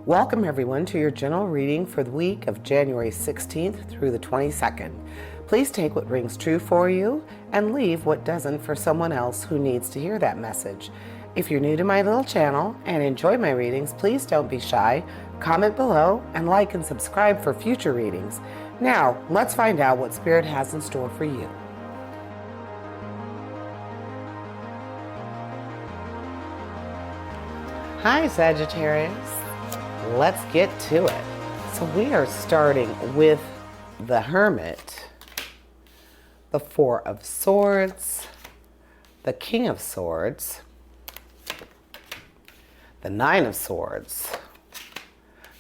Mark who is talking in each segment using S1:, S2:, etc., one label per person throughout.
S1: Welcome everyone to your general reading for the week of January 16th through the 22nd. Please take what rings true for you and leave what doesn't for someone else who needs to hear that message. If you're new to my little channel and enjoy my readings, please don't be shy. Comment below and like and subscribe for future readings. Now, let's find out what Spirit has in store for you. Hi, Sagittarius. Let's get to it. So we are starting with the Hermit, the Four of Swords, the King of Swords, the Nine of Swords,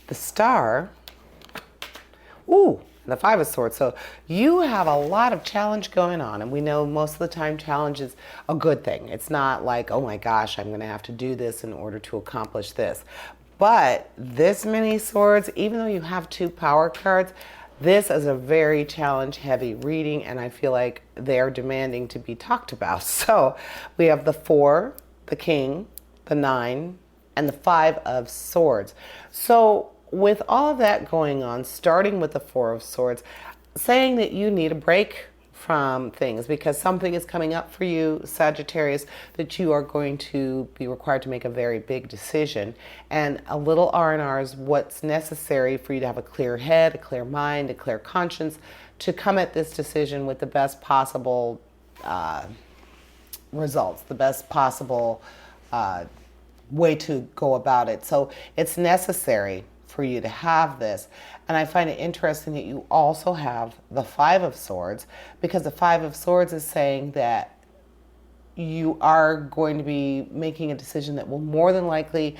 S1: the Star, and the Five of Swords. So you have a lot of challenge going on, and we know most of the time challenge is a good thing. It's not like, oh my gosh, I'm going to have to do this in order to accomplish this. But this many swords, even though you have two power cards, this is a very challenge-heavy reading, and I feel like they're demanding to be talked about. So we have the Four, the King, the Nine, and the Five of Swords. So with all of that going on, starting with the Four of Swords, saying that you need a break from things because something is coming up for you, Sagittarius, that you are going to be required to make a very big decision. And a little R&R is what's necessary for you to have a clear head, a clear mind, a clear conscience to come at this decision with the best possible results, the best possible way to go about it. So it's necessary for you to have this. And I find it interesting that you also have the Five of Swords, because the Five of Swords is saying that you are going to be making a decision that will more than likely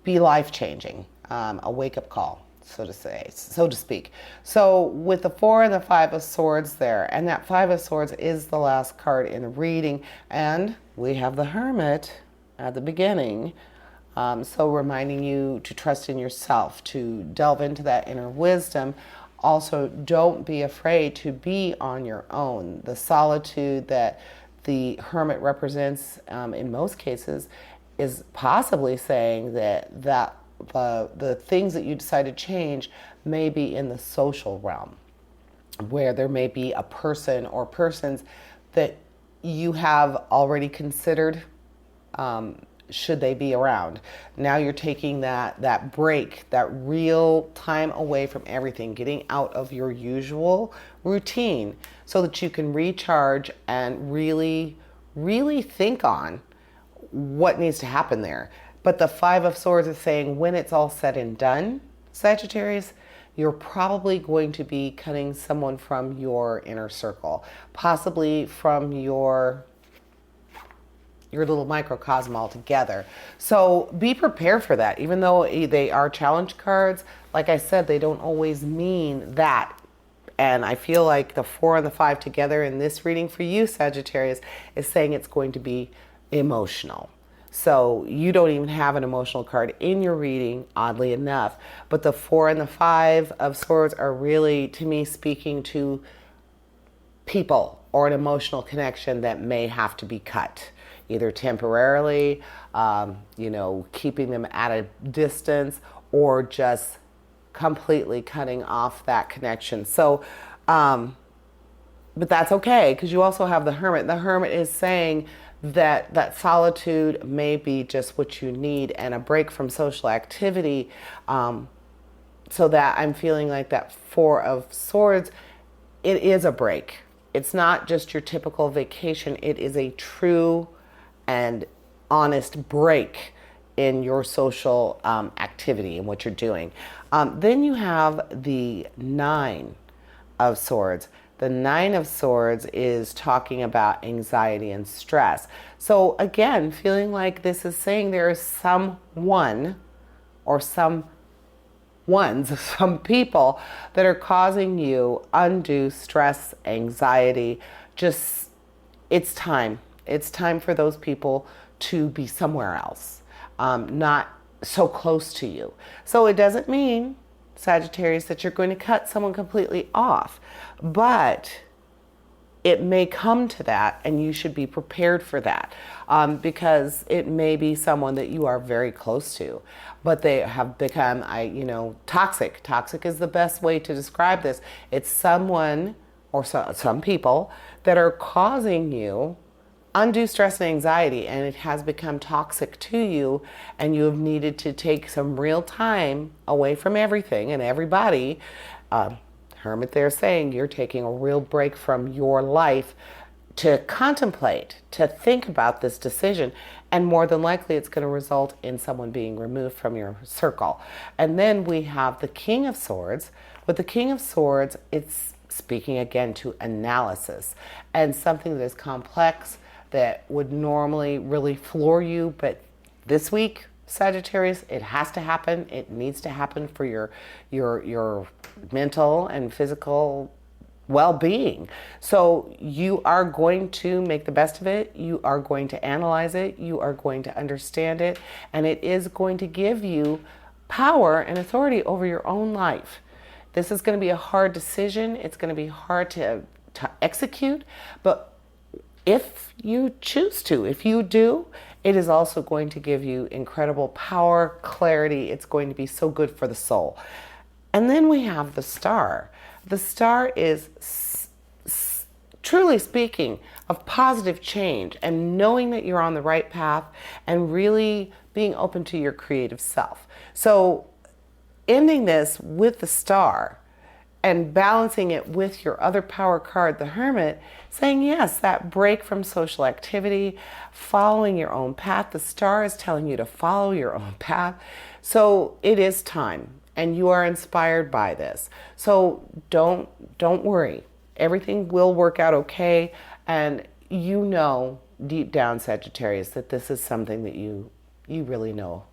S1: be life-changing, a wake-up call, so to speak. So with the Four and the Five of Swords there, and that Five of Swords is the last card in the reading, and we have the Hermit at the beginning. So reminding you to trust in yourself, to delve into that inner wisdom. Also, don't be afraid to be on your own. The solitude that the Hermit represents in most cases is possibly saying that the things that you decide to change may be in the social realm, where there may be a person or persons that you have already considered should they be around. Now you're taking that break, that real time away from everything, getting out of your usual routine so that you can recharge and really, really think on what needs to happen there. But the Five of Swords is saying when it's all said and done, Sagittarius, you're probably going to be cutting someone from your inner circle, possibly from your little microcosm altogether. So be prepared for that. Even though they are challenge cards, like I said, they don't always mean that. And I feel like the Four and the Five together in this reading for you, Sagittarius, is saying it's going to be emotional. So you don't even have an emotional card in your reading, oddly enough. But the Four and the Five of Swords are really, to me, speaking to people or an emotional connection that may have to be cut, either temporarily, keeping them at a distance, or just completely cutting off that connection. So, but that's okay, because you also have the Hermit. The Hermit is saying that solitude may be just what you need, and a break from social activity, so that I'm feeling like that Four of Swords, it is a break. It's not just your typical vacation. It is a true and honest break in your social activity and what you're doing. Then you have the Nine of Swords. The Nine of Swords is talking about anxiety and stress. So again, feeling like this is saying there is someone or some people that are causing you undue stress, anxiety. Just, it's time. It's time for those people to be somewhere else, not so close to you. So it doesn't mean, Sagittarius, that you're going to cut someone completely off, but it may come to that, and you should be prepared for that, because it may be someone that you are very close to, but they have become, toxic. Toxic is the best way to describe this. It's someone or some people that are causing you undue stress and anxiety, and it has become toxic to you, and you have needed to take some real time away from everything and everybody. Hermit, they're saying you're taking a real break from your life to contemplate, to think about this decision, and more than likely it's going to result in someone being removed from your circle. And then we have the King of Swords. With the King of Swords, it's speaking again to analysis and something that is complex that would normally really floor you, but this week, Sagittarius, it has to happen. It needs to happen for your mental and physical well-being. So you are going to make the best of it. You are going to analyze it. You are going to understand it. And it is going to give you power and authority over your own life. This is going to be a hard decision. It's going to be hard to execute. But if you choose to, if you do, it is also going to give you incredible power, clarity. It's going to be so good for the soul. And then we have the Star. The Star is truly speaking of positive change and knowing that you're on the right path and really being open to your creative self. So ending this with the Star and balancing it with your other power card, the Hermit, saying yes, that break from social activity, following your own path. The Star is telling you to follow your own path. So it is time, and you are inspired by this. So don't worry. Everything will work out okay, and you know deep down, Sagittarius, that this is something that you really know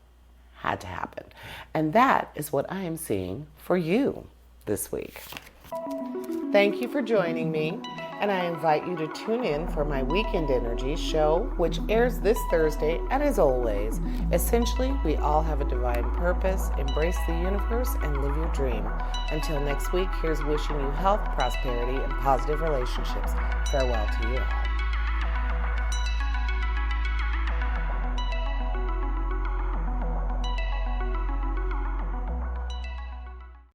S1: had to happen. And that is what I am seeing for you this week. Thank you for joining me, and I invite you to tune in for my Weekend Energy show, which airs this Thursday. And as always, essentially, we all have a divine purpose. Embrace the universe and live your dream. Until next week, here's wishing you health, prosperity, and positive relationships. Farewell to you all.